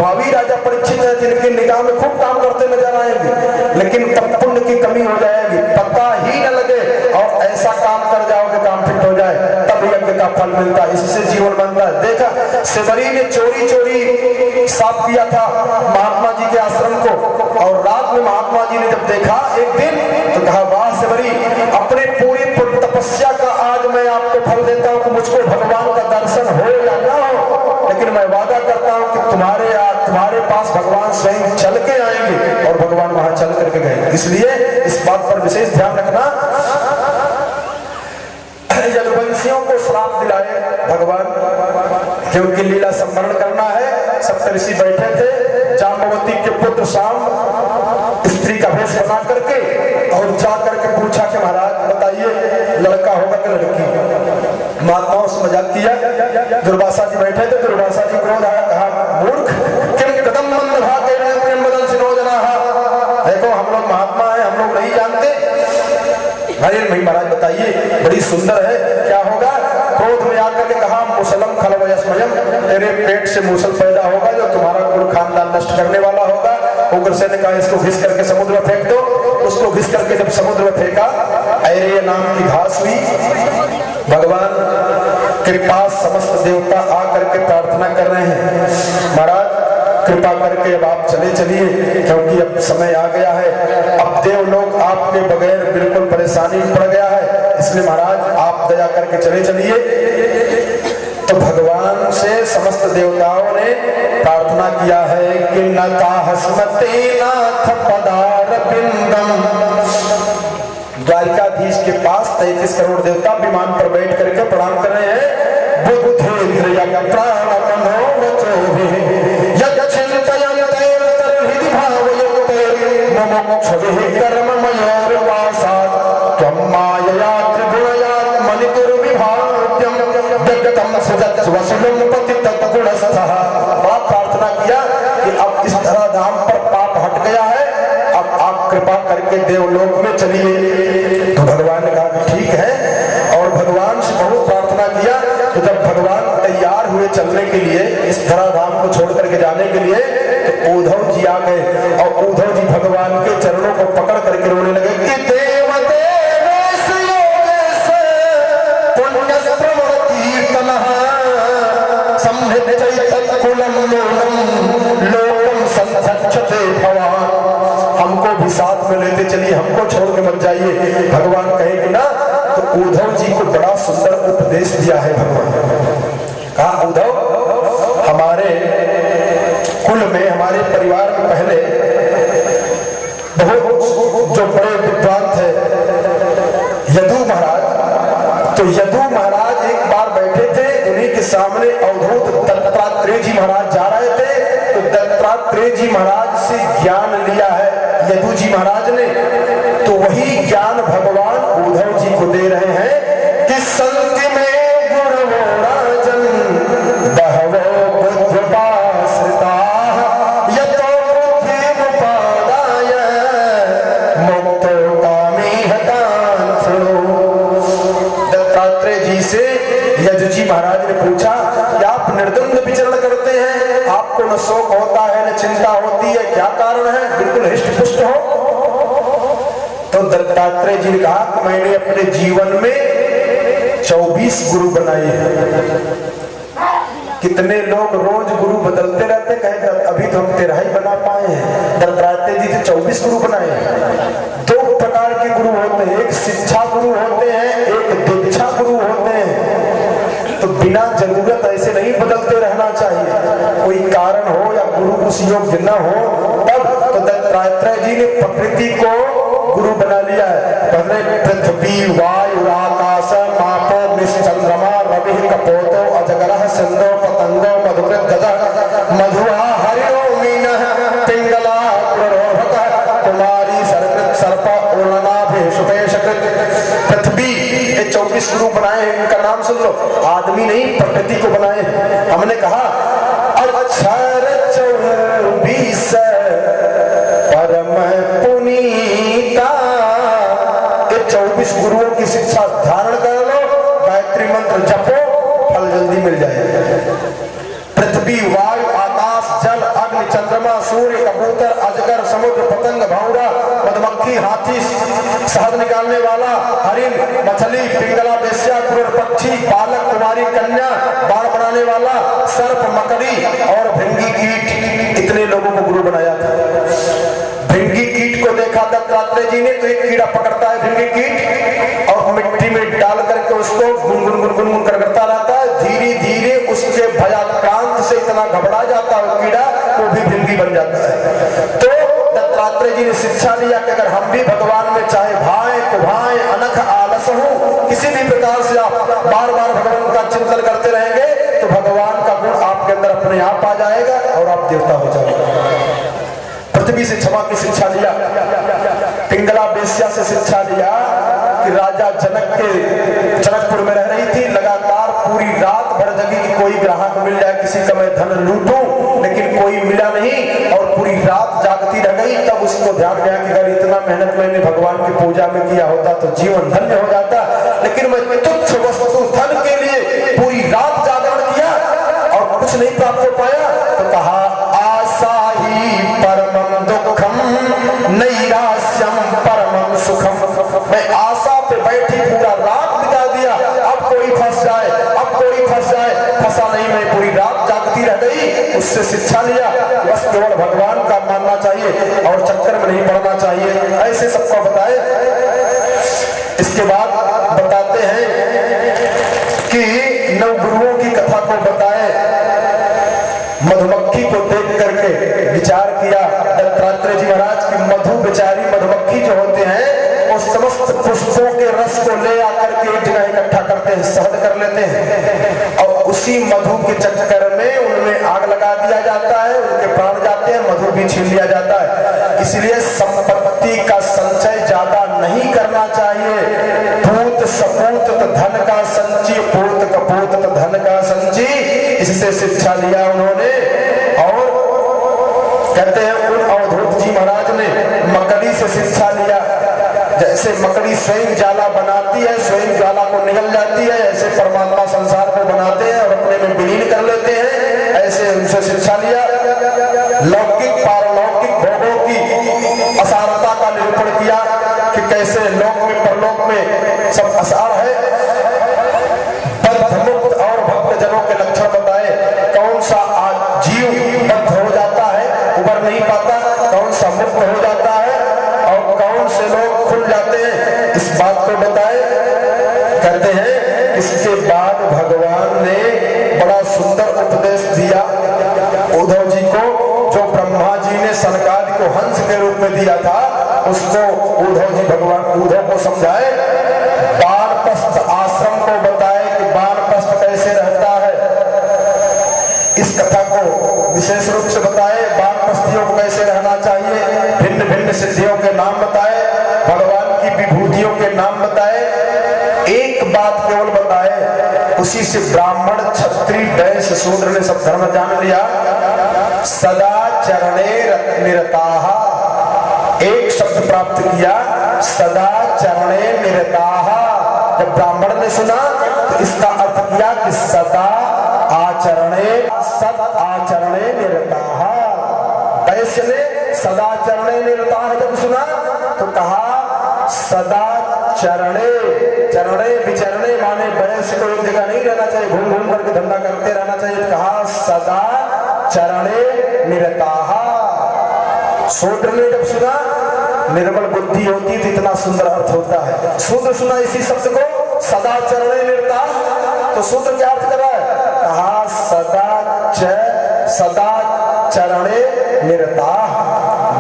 भावी राजा परीक्षित है, जिनके निगाह में खूब काम करते नजर आएंगे, लेकिन तब पुण्य की कमी हो जाएगी, पता ही न लगे और ऐसा काम कर जाओगे काम फिट हो जाए, तब यज्ञ का फल मिलता है, इससे जीवन बनता है। देखा सेवरी ने चोरी चोरी साफ किया था महात्मा जी के आश्रम को, और रात में महात्मा जी ने जब देखा एक दिन तो कहा, वाह सेवरी, अपने पूरी तपस्या का आज मैं आपको फल देता हूं कि मुझको भगवान का दर्शन हो या ना हो, लेकिन मैं वादा करता हूं कि तुम्हारे पास भगवान स्वयं चल के आएंगे। और भगवान वहां चल करके गए। इसलिए इस बात पर विशेष ध्यान रखना। यदुवंशियों को श्राप दिलाए भगवान, क्योंकि लीला संवरण करना है। सप्तऋषि बैठे थे, जाम्बवती के पुत्र शाम स्त्री का भेष बना करके और जा करके पूछा कि महाराज बताइए लड़का होगा कि लड़की। महात्माओं से मजाक किया। दुर्वासा जी बैठे थे, दुर्वासा जी क्रोध आया, कहा मूर्ख, किम कदम मंद भागे बदल सिनो जना। देखो हम लोग महात्मा है, हम लोग नहीं जानते। अरे नहीं महाराज बताइए, बड़ी सुंदर है, क्या होगा? क्रोध में आकर के कहा, मुसलम खलवयस्मयम, तेरे पेट से मूसल पैदा होगा जो तुम्हारा कुल खानदान नष्ट करने वाला होगा। उग्रसेन ने कहा, इसको घिस करके समुद्र में फेंक दो। उसको घिस करके जब समुद्र में फेंका, ऐरे नाम की घास हुई। भगवान के पास समस्त देवता आकर के प्रार्थना कर रहे हैं, महाराज कृपा करके अब आप चले चलिए, क्योंकि अब समय आ गया है, अब देवलोक आपके बगैर बिल्कुल परेशानी में पड़ गया है, इसलिए महाराज आप दया करके चले चलिए। तो भगवान से समस्त देवताओं ने प्रार्थना किया है कि नकाहस्मते नाथ पदार बिंदम। द्वारिकाधीश के पास 33 करोड़ देवता विमान पर बैठ करके प्रणाम कर रहे हैं। बुद्धेन्द्रिय प्राण प्रार्थना किया कि अब इस धरा धाम पर पाप हट गया है, अब आप कृपा करके देवलोक में चलिए। तो भगवान ने कहा ठीक है, और भगवान से बहुत प्रार्थना किया। तो जब भगवान तैयार हुए चलने के लिए, इस धरा धाम को छोड़ करके जाने के लिए, तो उद्धव जी आ गए, और उद्धव जी भगवान के चरणों को पकड़ करके रोने लगे कि हमको भी साथ में लेते चलिए, हमको छोड़ के मत जाइए। भगवान कहेंगे ना, तो उद्धव जी को बड़ा सुंदर उपदेश दिया है भगवान। कहा, उद्धव हमारे कुल में, हमारे परिवार में पहले बहुत जो बड़े विद्वान थे यदु महाराज, तो यदु महाराज एक बार बैठे थे, उन्हीं के सामने अवधूत दत्तात्रेय जी महाराज जा रहे थे। तो दत्तात्रेय जी महाराज से ज्ञान लिया है यदु जी महाराज ने, तो वही ज्ञान भगवान उद्धव जी को दे रहे हैं कि संत में गुरु राजन बहवो बुद्धपाश्रिता यतो बुद्धिमुपादाय मुक्तो कामी हतांसो। दत्तात्रेय जी से यदु जी महाराज ने पूछा कि आप निर्द्वंद विचरण करते हैं, आपको न शोक होता है न चिंता होती है, क्या कारण है? बिल्कुल हृष्ट पुष्ट हो। तो दत्तात्रेय जी ने कहा कि मैंने अपने जीवन में 24 गुरु बनाए हैं। कितने लोग रोज गुरु बदलते रहते, कहेंगे अभी तो हम 13 ही बना पाए हैं। दत्तात्रेय जी से 24 गुरु बनाए हैं। 2 प्रकार के गुरु होते हैं, एक शिक्षा गुरु होते हैं, एक दीक्षा गुरु होते हैं। तो बिना जरूरत ऐसे नहीं बदलते रहना चाहिए, कोई कारण हो या गुरु उस योग्य न हो तब। तो दत्तात्रेय जी ने प्रकृति को गुरु बना लिया है। पहले पृथ्वी वायु आकाश मापो चंद्रमा रवि कपोतो अजगरः सिंधो पतंगो मधुकृत गदः मधुआ हरिओ मीनः पिंगला पुरोहतः कुमारी सर्कृत सर्प उर्णनाभे सुपेशकृत। पृथ्वी ये 24 गुरु बनाए हैं, इनका नाम सुन लो। आदमी नहीं, प्रकृति को बनाए हैं। हमने कहा अक्षर 24 परम पुनीता। ये 24 गुरुओं की शिक्षा धारण कर लो, गायत्री मंत्र जपो, फल जल्दी मिल जाएगा। पृथ्वी वायु आकाश जल अग्नि मधुमक्खी, हाथी, शहद निकालने वाला, हरिण, मछली, पिंगला, वेश्या, क्रूर पक्षी, बालक, कुमारी, कन्या, बाण बनाने वाला, सर्प, मकड़ी और भृंगी कीट, इतने लोगों को गुरु बनाया था। भृंगी कीट को देखा दत्तात्रेय जी ने तो एक कीड़ा पकड़ता है भृंगी कीट और मिट्टी में डाल करके उसको गुनगुन गुनगुन गुन करता रहता है। धीरे धीरे उसके भयाक्रांत से इतना घबरा जाता है कीड़ा, वो भी भृंगी बन जाता है। तो दत्तात्रेय जी ने शिक्षा दिया कि अगर हम भी भगवान में चाहे भाए कुभाए अनख आलस हो, किसी भी प्रकार से आप बार बार भगवान का चिंतन करते रहेंगे तो भगवान का गुण आपके अंदर अपने आप आ जाएगा और आप देवता हो जाएंगे। पृथ्वी से क्षमा की शिक्षा लिया, पिंगला वेश्या से शिक्षा लिया कि राजा जनक के जनकपुर में रह रही थी, लगातार पूरी रात भर जगी कि कोई ग्राहक मिल जाए, किसी का मैं धन लूटूं, लेकिन कोई मिला नहीं और पूरी रात जागती रह गई। तब उसको ध्यान गया कि अगर इतना मेहनत मैंने भगवान की पूजा में किया होता तो जीवन धन्य हो जाता, लेकिन मैं तुच्छ वस्तु धन के लिए पूरी रात जागरण किया और कुछ नहीं प्राप्त हो पाया। तो कहा आशा ही परमम दुखम नैराश्यम परमम सुखम, मैं आशा पे बैठी पूरा रात बिता दिया, अब कोई फंस जाए, अब कोई फंस जाए, फंसा नहीं, मैं पूरी रात जागती रह गई। उससे शिक्षा लिया बस केवल भगवान का मानना चाहिए और चक्कर में नहीं पड़ना चाहिए, ऐसे सबको बताए। इसके बाद बताते हैं कि नवगुरुओं की कथा को बताए, मधुमक्खी को देख करके विचार किया दत्तात्रेय जी महाराज की मधु बेचारी मधुमक्खी जो होते हैं वो समस्त पुष्पों के रस को ले आकर के एक जगह इकट्ठा करते हैं, शहद कर लेते हैं और उसी मधु के चक्कर में उनमें आग लगा दिया जाता है, उनके प्राण जाते हैं, मधु भी छीन लिया जाता है। इसलिए संपत्ति का संचय ज्यादा नहीं करना चाहिए। पूत सपूत धन का संचय, पूत कपूत धन का संचय, इससे शिक्षा लिया उन्होंने। और कहते हैं उन अवधूत जी महाराज ने मकड़ी से शिक्षा लिया, जैसे मकड़ी स्वयं जाला बनाती है, स्वयं ज्वाला को निगल जाती है, ऐसे परमात्मा संसार को बनाते हैं और अपने में विलीन कर लेते हैं, ऐसे उनसे शिक्षा लिया। लौकिक पारलौकिक भोगों की असारता का निरूपण किया कि कैसे लोक में परलोक में सब असार है। बद्ध मुक्त और भक्त जनों के लक्षण बताए, कौन सा जीव बद्ध हो जाता है, उबर नहीं पाता, कौन सा मुक्त हो जाता है और कौन से लोग खुल जाते हैं, इस बात को बताए। कहते हैं इसके बाद भगवान ने बड़ा सुंदर उपदेश दिया उद्धव जी को, जो ब्रह्मा जी ने सनकादि को हंस के रूप में दिया था, उसको उद्धव जी भगवान उद्धव को समझाए। वानप्रस्थ आश्रम को बताए कि वानप्रस्थ कैसे रहता है, इस कथा को विशेष रूप से बताए। वानप्रस्थियों को कैसे रहना चाहिए, भिन्न भिन्न सिद्धियों के नाम बताए, भगवान की विभूतियों के नाम बताए। एक बात केवल बताए, उसी से ब्राह्मण क्षत्रिय वैश्य शूद्र ने सब धर्म जान लिया। सदा चरणे निरताः, एक शब्द प्राप्त किया, सदा चरणे निरताः। जब ब्राह्मण ने सुना तो इसका अर्थ किया कि सदा आचरणे, सद आचरणे निरताः। वैश्य ने सदा चरणे निरताः जब सुना तो कहा सदा चरणे, चरणे विचरणे माने वैश्य को एक जगह नहीं रहना चाहिए, घूम घूम करके धंधा करते रहना चाहिए, कहा सदा चरणे निरताः। शूद्र ने जब सुना, निर्मल बुद्धि होती तो इतना सुंदर अर्थ होता है। शूद्र सुना इसी शब्द को सदा चरणे निरताः, तो शूद्र क्या अर्थ कर रहा है, कहा सदा चरणे निरताः।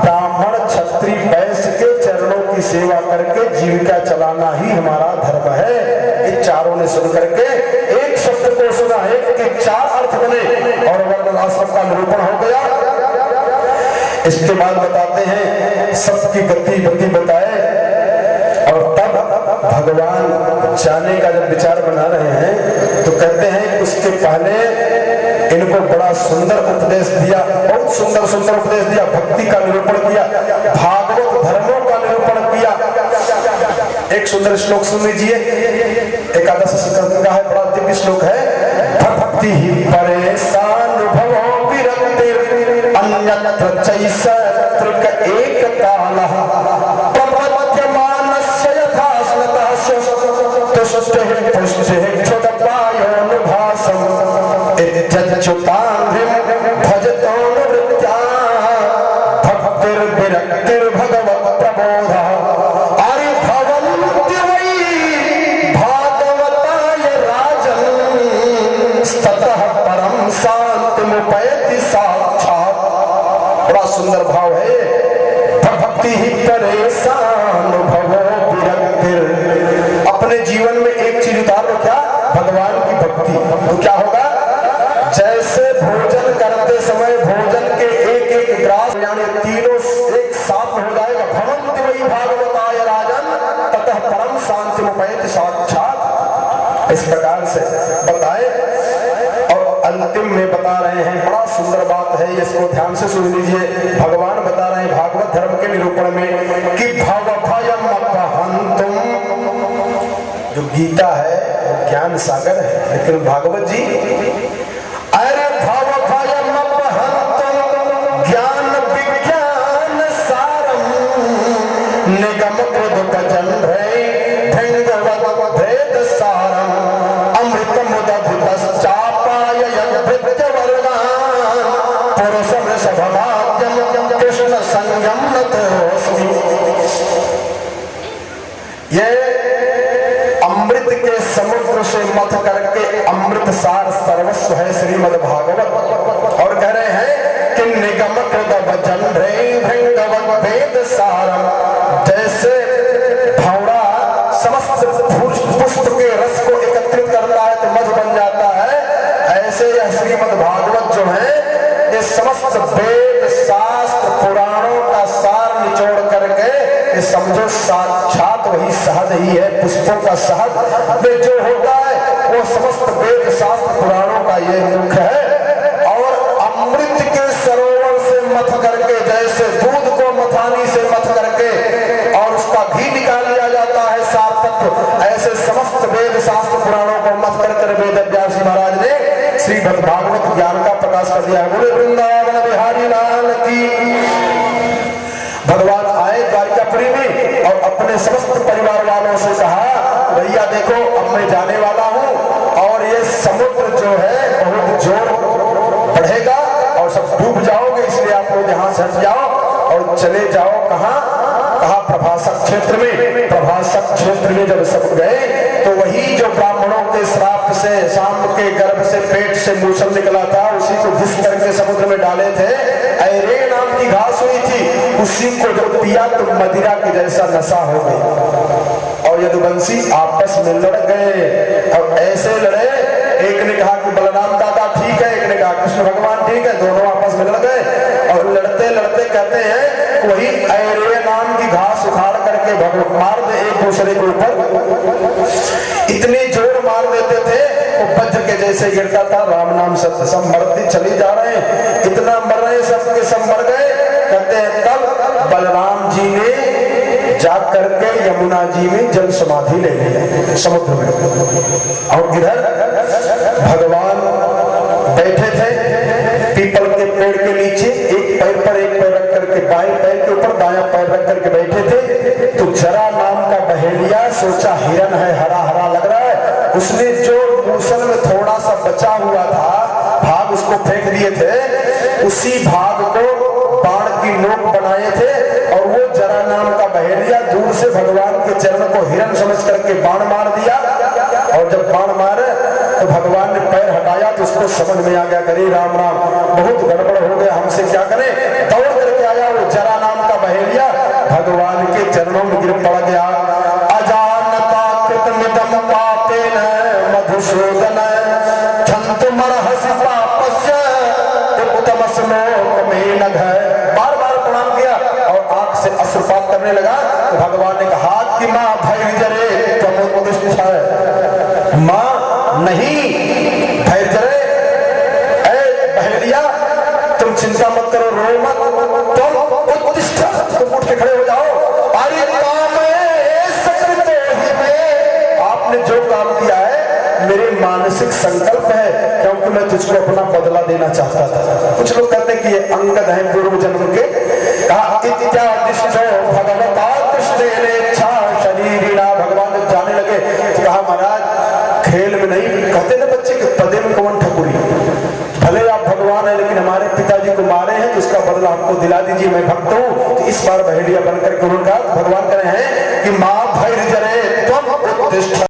ब्राह्मण क्षत्रिय वैश्य के चरणों की सेवा करके जीविका चलाना ही हमारा धर्म है। इन चारों ने सुन करके एक शब्द को सुना, एक के चार अर्थ बने और वर्ण आश्रम का निरूपण हो गया। इसके बाद बताते हैं सबकी गति बताए और तब भगवान जाने का जब विचार बना रहे हैं तो कहते हैं उसके पहले इनको बड़ा सुंदर उपदेश दिया, बहुत सुंदर सुंदर उपदेश दिया, भक्ति का निरूपण किया, भागवत धर्मों का निरूपण किया। एक सुंदर श्लोक सुन लीजिए, एकादश स्कंद का है, बड़ा दिव्य श्लोक है। भक्ति ही परेशानुभवो विरक्तिर् अन्यत्र चैष एक कालः बड़ा सुंदर भाव है ये। भक्ति ही परेशान भवो विरक्तिर। अपने जीवन में एक चीज उतार लो, क्या? भगवान की भक्ति। तो क्या होगा? जैसे भोजन करते समय भोजन के एक एक ग्रास यानी तीनों एक साथ हो जाएगा। भवन्ति वही भागवताय राजन ततः परम शांति मुपैति साक्षात। इस प्रकार से बताए और अंतिम में बता रहे हैं, बड़ा सुंदर बात है, इसको ध्यान से सुन लीजिए। भगवान बता रहे हैं भागवत धर्म के निरूपण में कि भवभयम अपहंतुम। जो गीता है ज्ञान सागर है, लेकिन भागवत जी अरे भवभयम अपहंतुम ज्ञान विज्ञान सारम निगम कृतजन भृंगवत भेद सारम अमृतम उदधितश्चापाय यद्भृत्यवर्गान् पुरुषं ऋषभमाद्यं कृष्ण संयम नतोऽस्मि। ये अमृत के समुद्र से मथ करके अमृत सार सर्वस्व है श्रीमद् भागवत। और कह रहे हैं कि निगम कृतवचन भृंगवत भेद सारम। जैसे भौरा समस्त पुष्प के रस को एकत्रित करता है तो मध बन जाता है, ऐसे यह श्रीमद् भागवत जो है ये समस्त वेद शास्त्र पुराणों का सार निचोड़ करके ये समझो साक्षात वही शहद ही है, पुष्पों का शहद में जो होता है वो समस्त वेद शास्त्र पुराणों का ये मुख है। और अमृत के सरोवर से मथ करके, जैसे दूध को मथानी से मथ करके और उसका घी निकाल लिया जाता है सार तत्व, ऐसे समस्त वेद शास्त्र पुराणों को मथ कर वेद व्यास महाराज ने श्रीमद् भागवत ज्ञान का प्रकाश कर दिया है। बोले वृंदावन बिहारी लाल की। भगवान आए द्वारिकापुरी में और अपने समस्त परिवार वालों से कहा, भैया देखो अब मैं जाने वाला हूं और ये समुद्र जो है बहुत जोर बढ़ेगा और सब डूब जाओगे, इसलिए आप लोग यहाँ से हट जाओ और चले जाओ। कहाँ? कहा प्रभासक क्षेत्र में। प्रभासक क्षेत्र में जब सब गए तो वही जो ब्राह्मणों के श्राप से शाम के गर्भ से पेट से मूसल निकला था उसी को घिस करके समुद्र में डाले थे। ऐरे नाम की घास हुई थी, उसी को जब पिया तो मदिरा की जैसा नशा हो गई और यदुवंशी आपस में लड़ गए। और ऐसे लड़े, एक ने कहा कि बलराम दादा ठीक है, एक ने कहा कृष्ण भगवान ठीक है, दोनों आपस में लड़ गए। और लड़ते लड़ते कहते हैं वही ऐरे नाम की घास उखाड़ करके भगवान मार दे एक दूसरे के ऊपर। इतनी जोर मार देते थे वो वज्र के जैसे गिरता था। राम नाम सत्य, सब मरते चले जा रहे हैं, इतना मर रहे सब के सब मर गए। कहते हैं तब बलराम जी ने जा करके यमुना जी में जल समाधि ले लिया समुद्र में। और इधर भगवान बैठे थे पीपल के पेड़ के नीचे, एक पैर पर एक पैर रख करके, बाएं पैर के ऊपर दायां पैर रख करके बैठे थे। तो जरा नाम का बहेलिया सोचा हिरन है, हरा हरा लग रहा है, उसने जो मूसल में थोड़ा सा बचा हुआ था भाग उसको फेंक दिए थे। उसी भाग को बाण की नोक बनाए थे और वो जरा नाम का बहेलिया दूर से भगवान के चरण को हिरन समझ करके बाण मार दिया। और जब बाण मारे तो भगवान ने पैर हटाया तो उसको समझ में आ गया, करे राम राम बहुत गड़बड़ हो गया, हमसे क्या करें। दौड़ करके आया वो जरा नाम का बहेलिया, भगवान के चरणों में गिर पड़ गया। अजानता कृतमिदं पापेन मधुसूदन छन्तमर्हसि पापस्य उत्तमस्मोकमेन घ। बार बार प्रणाम किया और आंख से अश्रुपात करने लगा। तो भगवान ने कहा कि माँ धैर्य त्वमुत्तिष्ठ, माँ नहीं धैर्य, बहेलिया तुम चिंता मत करो, रो मत, तुम उत्तिष्ठ, तुम उठ के खड़े हो जाओ। अरे आपने जो काम किया है मेरे मानसिक संकल्प है, क्योंकि मैं तुझको अपना बदला देना चाहता था। कुछ लोग कहते हैं कि ये अंगद है पूर्व जन्म के। कहा इत्यादिष्टो भगवता कृष्णेन इच्छा शरीरिणा। भगवान जब जाने लगे तो कहा महाराज खेल में नहीं, कहते थे बच्चे के पदे में कौन ठकुरी, भले आप भगवान है लेकिन हमारे पिताजी को मारे हैं तो उसका बदला हमको दिला दीजिए, मैं भक्त हूँ। तो इस बार बहेलिया बनकर के उन्होंने कहा, भगवान कह रहे हैं कि माँ धैर्य तुम उत्तिष्ठ।